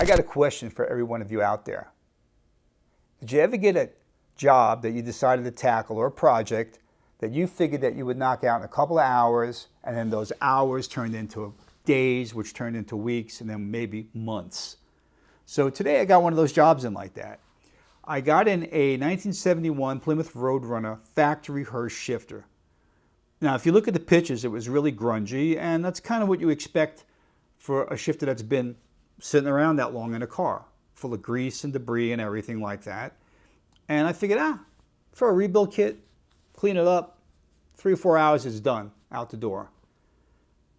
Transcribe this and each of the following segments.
I got a question for every one of you out there. Did you ever get a job that you decided to tackle or a project that you figured that you would knock out in a couple of hours, and then those hours turned into days, which turned into weeks, and then maybe months? So today I got one of those jobs in like that. I got in a 1971 Plymouth Roadrunner factory Hurst shifter. Now, if you look at the pictures, it was really grungy, and that's kind of what you expect for a shifter that's been sitting around that long in a car, full of grease and debris and everything like that. And I figured, for a rebuild kit, clean it up, 3 or 4 hours, it's done, out the door.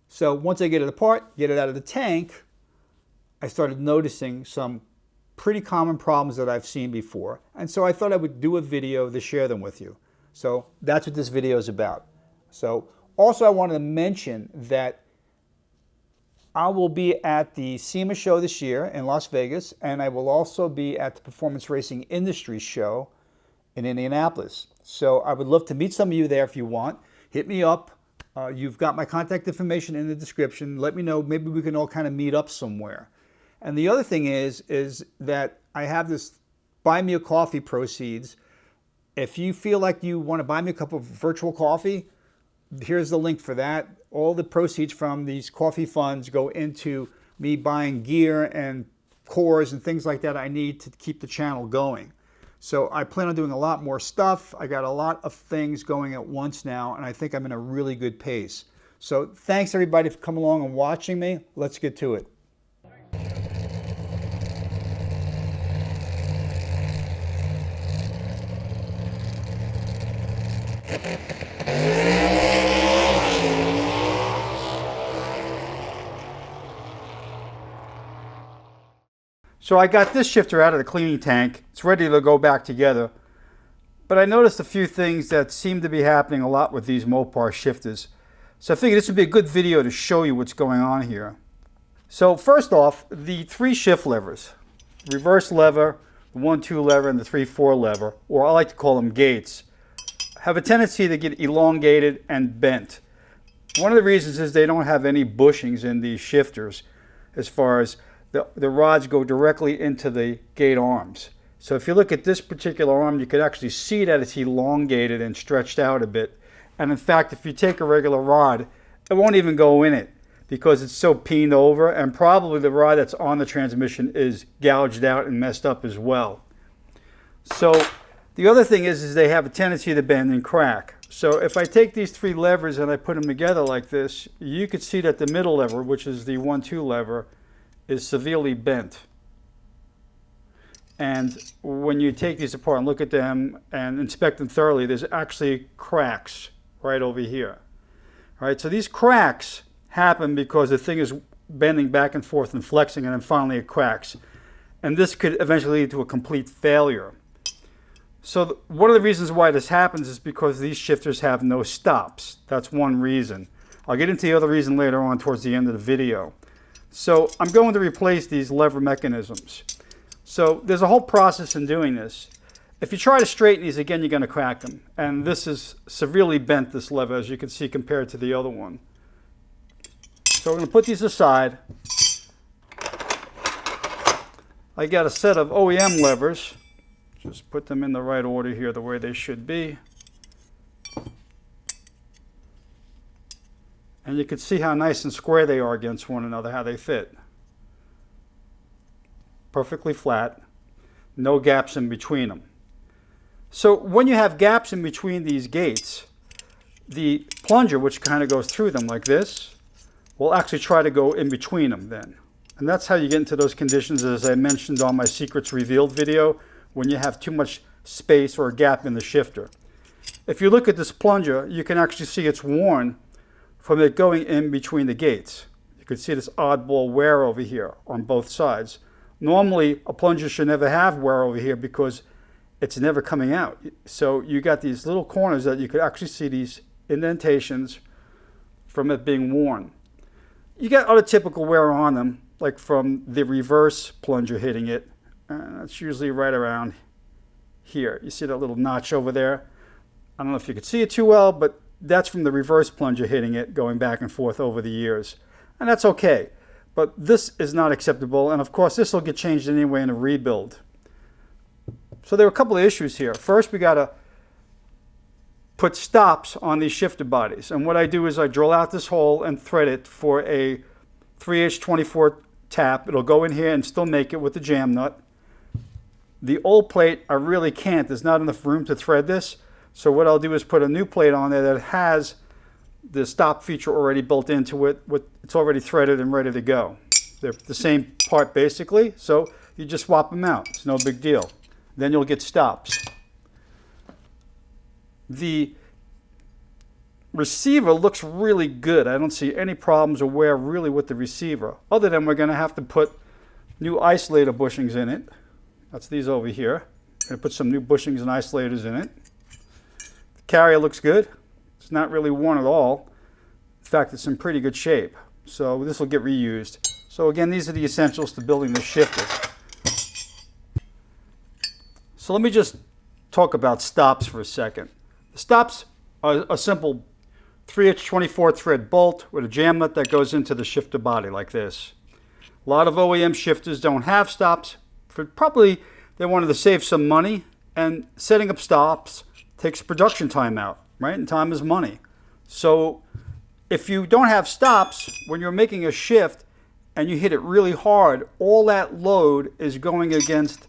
So once I get it apart, get it out of the tank, I started noticing some pretty common problems that I've seen before. And so I thought I would do a video to share them with you. So that's what this video is about. So also I wanted to mention that I will be at the SEMA show this year in Las Vegas, and I will also be at the Performance Racing Industry show in Indianapolis. So I would love to meet some of you there if you want. Hit me up. You've got my contact information in the description. Let me know. Maybe we can all kind of meet up somewhere. And the other thing is that I have this Buy Me a Coffee proceeds. If you feel like you want to buy me a cup of virtual coffee, here's the link for that. All the proceeds from these coffee funds go into me buying gear and cores and things like that I need to keep the channel going. So I plan on doing a lot more stuff. I got a lot of things going at once now, and I think I'm in a really good pace. So thanks everybody for coming along and watching me. Let's get to it. So I got this shifter out of the cleaning tank. It's ready to go back together. But I noticed a few things that seem to be happening a lot with these Mopar shifters. So I figured this would be a good video to show you what's going on here. So first off, the 3 shift levers, reverse lever, the 1-2 lever, and the 3-4 lever, or I like to call them gates, have a tendency to get elongated and bent. One of the reasons is they don't have any bushings in these shifters as far as the rods go directly into the gate arms. So if you look at this particular arm, you can actually see that it's elongated and stretched out a bit. And in fact, if you take a regular rod, it won't even go in it because it's so peened over, and probably the rod that's on the transmission is gouged out and messed up as well. So the other thing is they have a tendency to bend and crack. So if I take these 3 levers and I put them together like this, you could see that the middle lever, which is the 1-2 lever, is severely bent. And when you take these apart and look at them and inspect them thoroughly, there's actually cracks right over here. All right, so these cracks happen because the thing is bending back and forth and flexing, and then finally it cracks. And this could eventually lead to a complete failure. So one of the reasons why this happens is because these shifters have no stops. That's one reason. I'll get into the other reason later on towards the end of the video. So I'm going to replace these lever mechanisms. So there's a whole process in doing this. If you try to straighten these, again, you're going to crack them. And this is severely bent, this lever, as you can see, compared to the other one. So we're going to put these aside. I got a set of OEM levers. Just put them in the right order here, the way they should be. And you can see how nice and square they are against one another, how they fit. Perfectly flat, no gaps in between them. So when you have gaps in between these gates, the plunger, which kind of goes through them like this, will actually try to go in between them then. And that's how you get into those conditions, as I mentioned on my Secrets Revealed video, when you have too much space or a gap in the shifter. If you look at this plunger, you can actually see it's worn from it going in between the gates. You can see this oddball wear over here on both sides. Normally, a plunger should never have wear over here because it's never coming out. So you got these little corners that you could actually see these indentations from it being worn. You got other typical wear on them, like from the reverse plunger hitting it. That's usually right around here. You see that little notch over there? I don't know if you could see it too well, but that's from the reverse plunger hitting it, going back and forth over the years. And that's okay. but this is not acceptable. And of course, this will get changed anyway in a rebuild. So there are a couple of issues here. First, we got to put stops on these shifter bodies. And what I do is I drill out this hole and thread it for a 3H24 tap. It'll go in here and still make it with the jam nut. The old plate, I really can't. There's not enough room to thread this. So what I'll do is put a new plate on there that has the stop feature already built into it. It's already threaded and ready to go. They're the same part basically, so you just swap them out. It's no big deal. Then you'll get stops. The receiver looks really good. I don't see any problems or wear really with the receiver, other than we're going to have to put new isolator bushings in it. That's these over here. I'm going to put some new bushings and isolators in it. The carrier looks good. It's not really worn at all. In fact, it's in pretty good shape. So this will get reused. So again, these are the essentials to building the shifter. So let me just talk about stops for a second. The stops are a simple 3H24 thread bolt with a jam nut that goes into the shifter body like this. A lot of OEM shifters don't have stops. Probably they wanted to save some money, and setting up stops takes production time out, right? And time is money. So if you don't have stops, when you're making a shift and you hit it really hard, all that load is going against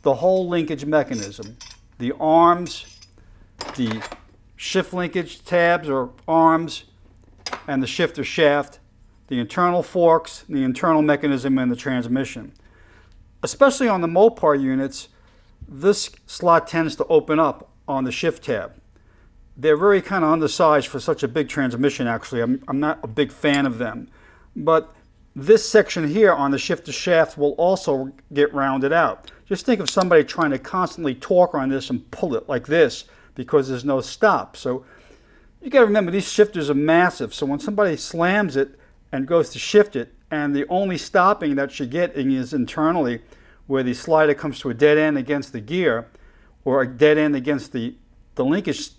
the whole linkage mechanism. The arms, the shift linkage tabs or arms, and the shifter shaft, the internal forks, the internal mechanism, and the transmission. Especially on the Mopar units, this slot tends to open up on the shift tab. They're very kind of undersized for such a big transmission, actually. I'm not a big fan of them. But this section here on the shifter shaft will also get rounded out. Just think of somebody trying to constantly torque on this and pull it like this because there's no stop. So you got to remember, these shifters are massive. So when somebody slams it and goes to shift it, and the only stopping that you're getting is internally, where the slider comes to a dead end against the gear or a dead end against the linkage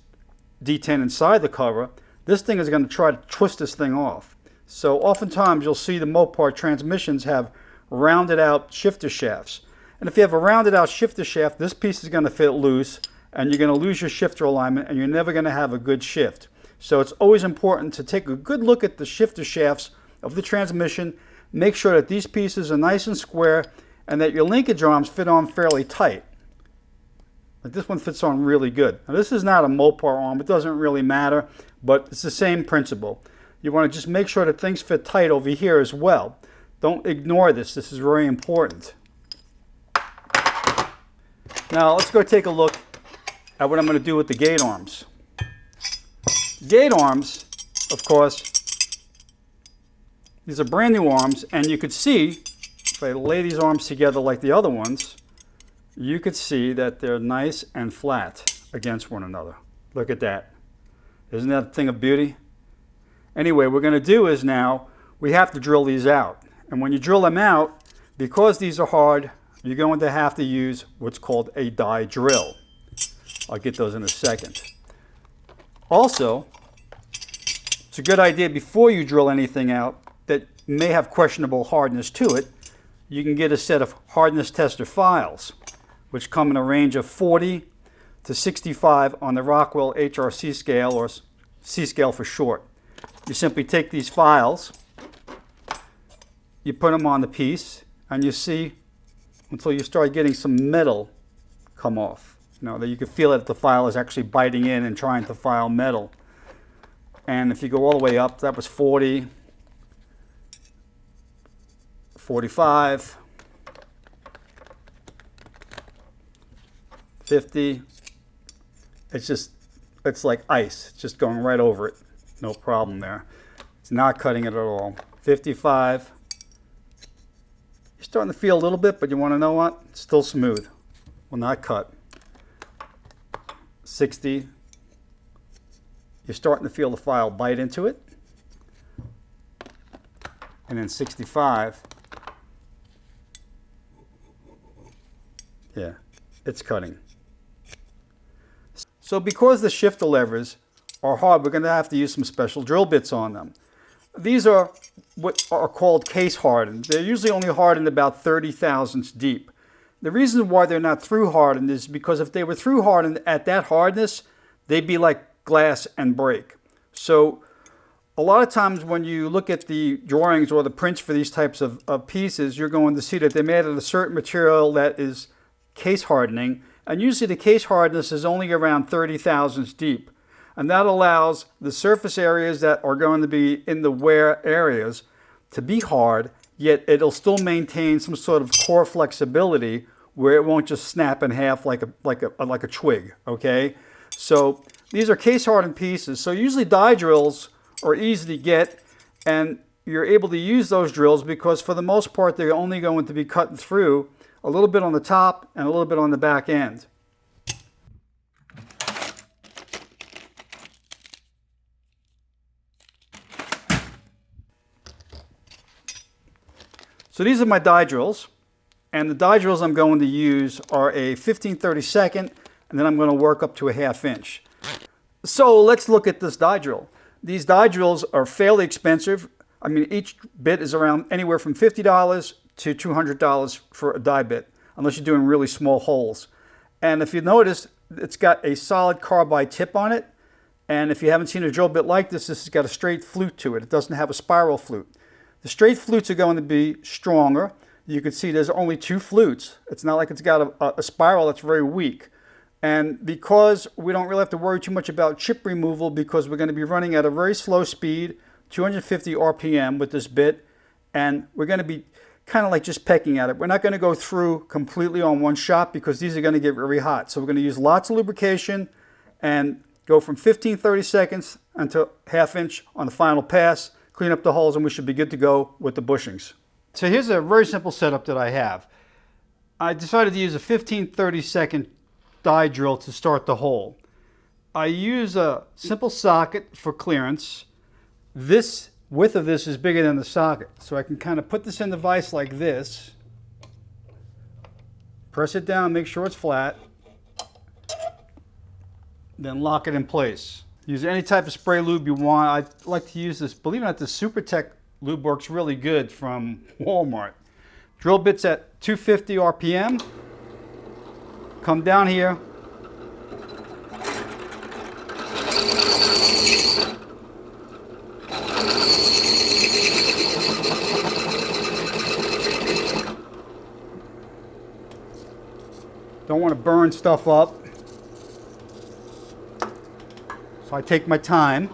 detent inside the cover, this thing is going to try to twist this thing off. So oftentimes you'll see the Mopar transmissions have rounded out shifter shafts. And if you have a rounded out shifter shaft, this piece is going to fit loose and you're going to lose your shifter alignment and you're never going to have a good shift. So it's always important to take a good look at the shifter shafts of the transmission, make sure that these pieces are nice and square and that your linkage arms fit on fairly tight. Like this one fits on really good. Now this is not a Mopar arm, it doesn't really matter, but it's the same principle. You want to just make sure that things fit tight over here as well. Don't ignore this, this is very important. Now let's go take a look at what I'm going to do with the gate arms. Gate arms, of course, these are brand new arms, and you could see, if I lay these arms together like the other ones, you could see that they're nice and flat against one another. Look at that. Isn't that a thing of beauty? Anyway, what we're going to do is now, we have to drill these out. And when you drill them out, because these are hard, you're going to have to use what's called a die drill. I'll get those in a second. Also, it's a good idea before you drill anything out that may have questionable hardness to it, you can get a set of hardness tester files, which come in a range of 40 to 65 on the Rockwell HRC scale, or C scale for short. You simply take these files, you put them on the piece, and you see until you start getting some metal come off. You know, that you can feel that the file is actually biting in and trying to file metal. And if you go all the way up, that was 40, 45, 50. It's like ice. It's just going right over it. No problem there. It's not cutting it at all. 55. You're starting to feel a little bit, but you want to know what? It's still smooth. Will not cut. 60. You're starting to feel the file bite into it. And then 65. Yeah, it's cutting. So because the shifter levers are hard, we're going to have to use some special drill bits on them. These are what are called case hardened. They're usually only hardened about 30 thousandths deep. The reason why they're not through hardened is because if they were through hardened at that hardness, they'd be like glass and break. So a lot of times when you look at the drawings or the prints for these types of pieces, you're going to see that they're made of a certain material that is case hardening. And usually the case hardness is only around 30 thousandths deep. And that allows the surface areas that are going to be in the wear areas to be hard, yet it'll still maintain some sort of core flexibility where it won't just snap in half like a twig, okay? So these are case hardened pieces. So usually die drills are easy to get, and you're able to use those drills because for the most part they're only going to be cutting through a little bit on the top and a little bit on the back end. So these are my die drills, and the die drills I'm going to use are a 15/32, and then I'm going to work up to a 1/2 inch. So let's look at this die drill. These die drills are fairly expensive. I mean, each bit is around anywhere from $50 to $200 for a die bit, unless you're doing really small holes. And if you notice, it's got a solid carbide tip on it. And if you haven't seen a drill bit like this, this has got a straight flute to it. It doesn't have a spiral flute. The straight flutes are going to be stronger. You can see there's only 2 flutes. It's not like it's got a spiral that's very weak. And because we don't really have to worry too much about chip removal because we're going to be running at a very slow speed, 250 RPM with this bit, and we're going to be kind of like just pecking at it. We're not going to go through completely on one shot because these are going to get very hot. So we're going to use lots of lubrication and go from 15/32 until 1/2 inch on the final pass, clean up the holes, and we should be good to go with the bushings. So here's a very simple setup that I have. I decided to use a 15/32 die drill to start the hole. I use a simple socket for clearance. This width of this is bigger than the socket, so I can kind of put this in the vise like this, press it down, make sure it's flat, then lock it in place. Use any type of spray lube you want. I like to use this, believe it or not, the SuperTech lube works really good from Walmart. Drill bits at 250 RPM. Come down here. Don't want to burn stuff up. So I take my time.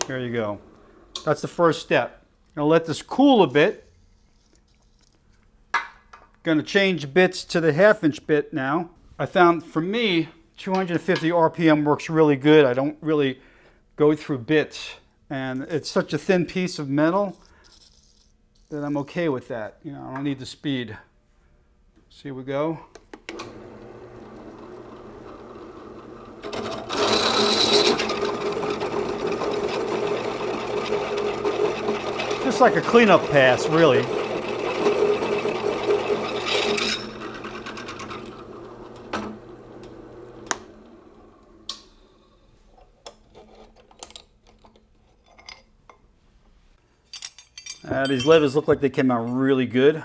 There you go. That's the first step. I'll let this cool a bit. Going to change bits to the 1/2 inch bit now. I found for me 250 RPM works really good. I don't really go through bits, and it's such a thin piece of metal that I'm okay with that. You know, I don't need the speed. So here we go. Just like a cleanup pass, really. These levers look like they came out really good.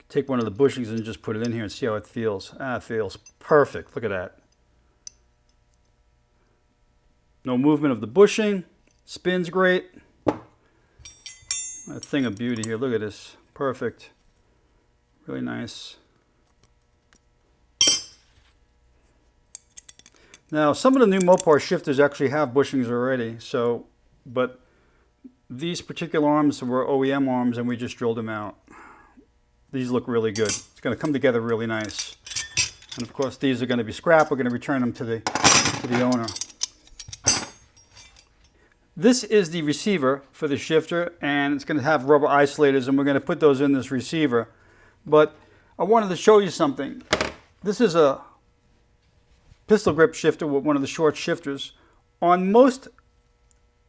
Take one of the bushings and just put it in here and see how it feels. It feels perfect. Look at that. No movement of the bushing. Spins great. A thing of beauty here. Look at this. Perfect. Really nice. Now, some of the new Mopar shifters actually have bushings already, but these particular arms were OEM arms and we just drilled them out. These look really good. It's going to come together really nice. And of course these are going to be scrap. We're going to return them to the owner. This is the receiver for the shifter, and it's going to have rubber isolators, and we're going to put those in this receiver. But I wanted to show you something. This is a pistol grip shifter with one of the short shifters. On most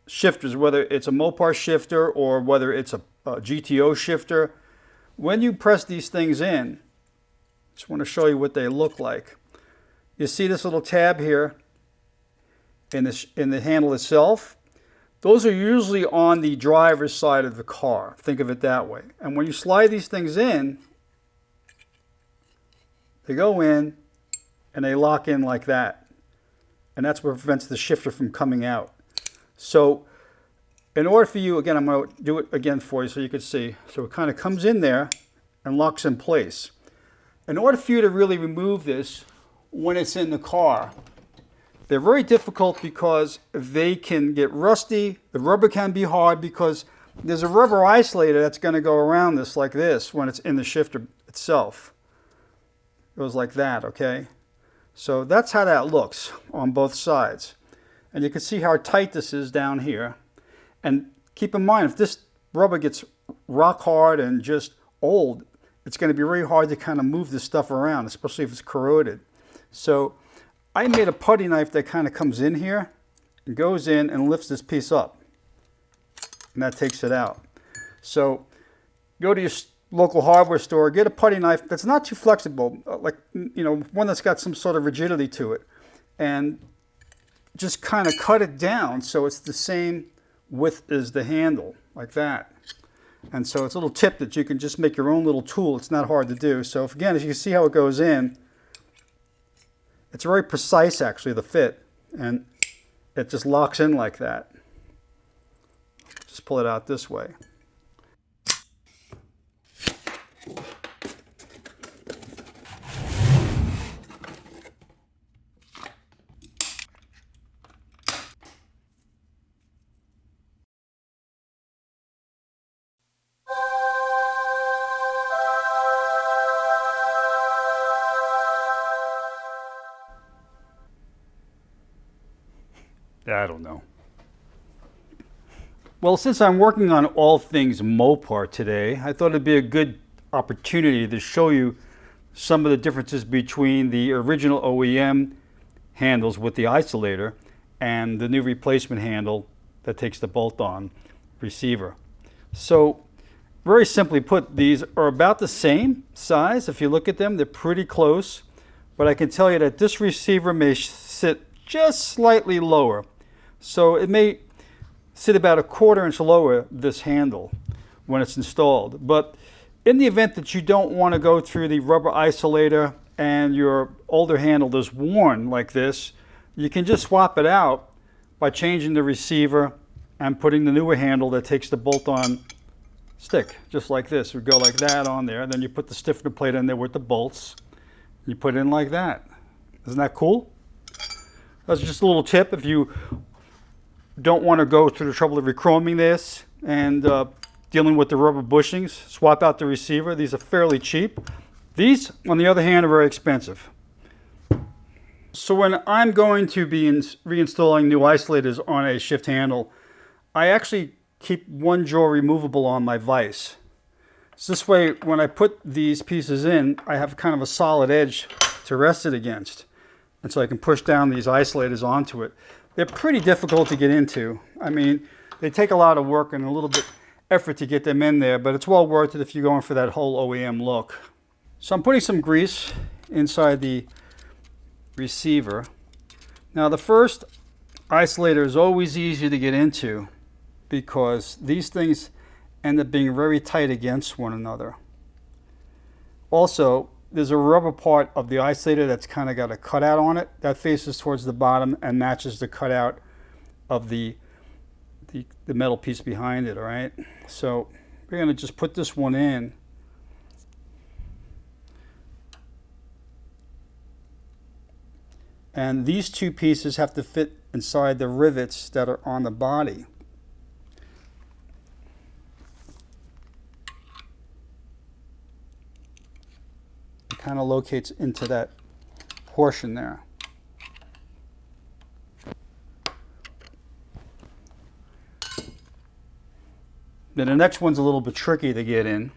shifters, whether it's a Mopar shifter or whether it's a GTO shifter, when you press these things in, just want to show you what they look like. You see this little tab here in the handle itself? Those are usually on the driver's side of the car. Think of it that way. And when you slide these things in, they go in and they lock in like that. And that's what prevents the shifter from coming out. So in order for you, again, I'm going to do it again for you so you can see. So it kind of comes in there and locks in place. In order for you to really remove this when it's in the car, they're very difficult because they can get rusty. The rubber can be hard because there's a rubber isolator that's going to go around this like this when it's in the shifter itself. It goes like that, okay? So that's how that looks on both sides. And you can see how tight this is down here. And keep in mind, if this rubber gets rock hard and just old, it's going to be very hard to kind of move this stuff around, especially if it's corroded. So I made a putty knife that kind of comes in here and goes in and lifts this piece up. And that takes it out. So go to your local hardware store, get a putty knife that's not too flexible, like, you know, one that's got some sort of rigidity to it. And just kind of cut it down so it's the same width as the handle, like that. And so it's a little tip that you can just make your own little tool. It's not hard to do. So if, again, as you can see how it goes in, it's very precise actually, the fit, and it just locks in like that. Just pull it out this way. I don't know. Well, since I'm working on all things Mopar today, I thought it'd be a good opportunity to show you some of the differences between the original OEM handles with the isolator and the new replacement handle that takes the bolt-on receiver. So, very simply put, these are about the same size. If you look at them, they're pretty close. But I can tell you that this receiver may sit just slightly lower. So it may sit about 1/4 inch lower, this handle, when it's installed. But in the event that you don't want to go through the rubber isolator and your older handle is worn like this, you can just swap it out by changing the receiver and putting the newer handle that takes the bolt-on stick, just like this. We go like that on there, and then you put the stiffener plate in there with the bolts. You put it in like that. Isn't that cool? That's just a little tip if you don't want to go through the trouble of rechroming this and dealing with the rubber bushings. Swap out the receiver. These are fairly cheap. These, on the other hand, are very expensive. So when I'm going to be reinstalling new isolators on a shift handle, I actually keep one jaw removable on my vise. So this way, when I put these pieces in, I have kind of a solid edge to rest it against. And so I can push down these isolators onto it. They're pretty difficult to get into. I mean, they take a lot of work and a little bit effort to get them in there, but it's well worth it if you're going for that whole OEM look. So I'm putting some grease inside the receiver. Now the first isolator is always easy to get into because these things end up being very tight against one another. Also, there's a rubber part of the isolator that's kind of got a cutout on it that faces towards the bottom and matches the cutout of the metal piece behind it, all right? So we're going to just put this one in. And these two pieces have to fit inside the rivets that are on the body. Kind of locates into that portion there. Then the next one's a little bit tricky to get in.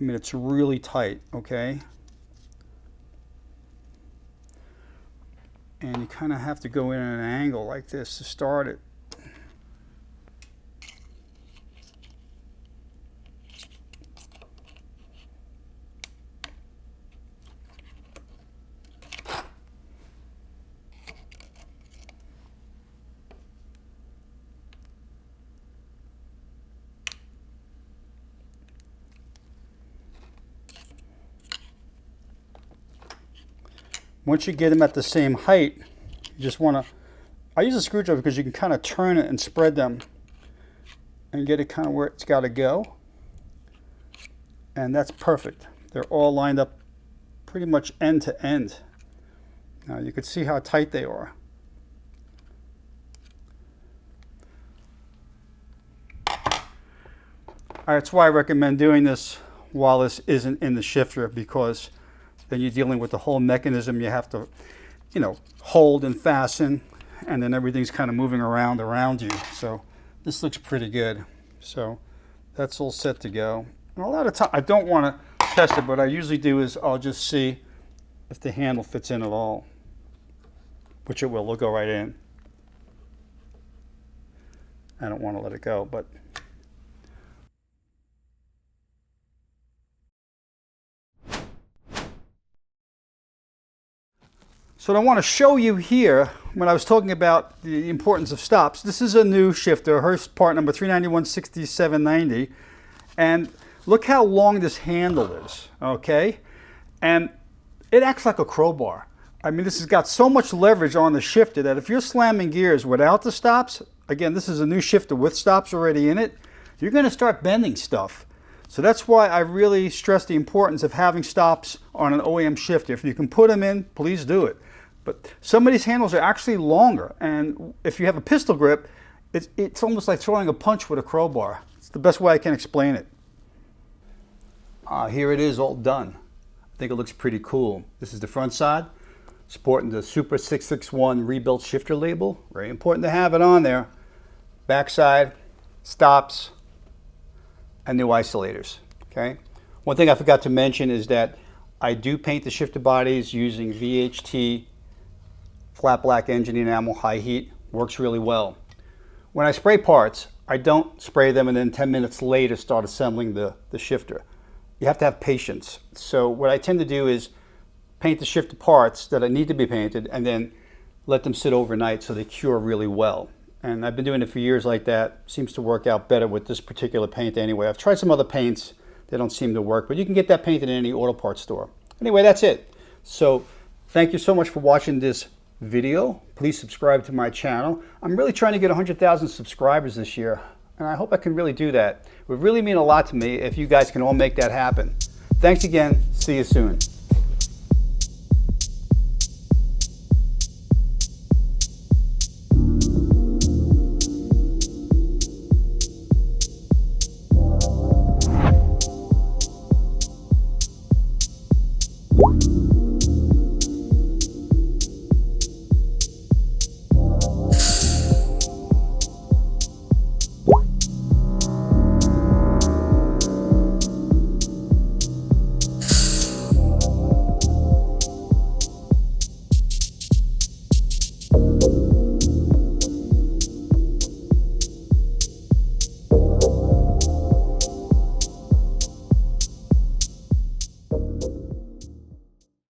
I mean, it's really tight, okay? And you kind of have to go in at an angle like this to start it. once you get them at the same height, you just want to, I use a screwdriver because you can kind of turn it and spread them and get it kind of where it's got to go. And that's perfect. They're all lined up pretty much end to end. Now you can see how tight they are. That's why I recommend doing this while this isn't in the shifter, because then you're dealing with the whole mechanism. You have to, you know, hold and fasten, and then everything's kind of moving around you. So this looks pretty good. So that's all set to go. And a lot of time I don't want to test it, but what I usually do is I'll just see if the handle fits in at all, which it will. It'll go right in. I don't want to let it go, but so what I want to show you here, when I was talking about the importance of stops, this is a new shifter, Hurst part number 3916790, and look how long this handle is, okay? And it acts like a crowbar. I mean, this has got so much leverage on the shifter that if you're slamming gears without the stops, again, this is a new shifter with stops already in it, you're going to start bending stuff. So that's why I really stress the importance of having stops on an OEM shifter. If you can put them in, please do it. But some of these handles are actually longer, and if you have a pistol grip, it's almost like throwing a punch with a crowbar. It's the best way I can explain it. Here it is all done. I think it looks pretty cool. This is the front side, sporting the Super 661 rebuilt shifter label. Very important to have it on there. Back side, stops, and new isolators, okay? One thing I forgot to mention is that I do paint the shifter bodies using VHT flat black engine enamel high heat. Works really well. When I spray parts, I don't spray them and then 10 minutes later start assembling the shifter. You have to have patience. So what I tend to do is paint the shifter parts that need to be painted and then let them sit overnight so they cure really well. And I've been doing it for years like that. Seems to work out better with this particular paint anyway. I've tried some other paints. They don't seem to work, but you can get that painted in any auto parts store. Anyway, that's it. So thank you so much for watching this video. Please subscribe to my channel. I'm really trying to get 100,000 subscribers this year, and I hope I can really do that. It would really mean a lot to me if you guys can all make that happen. Thanks again. See you soon.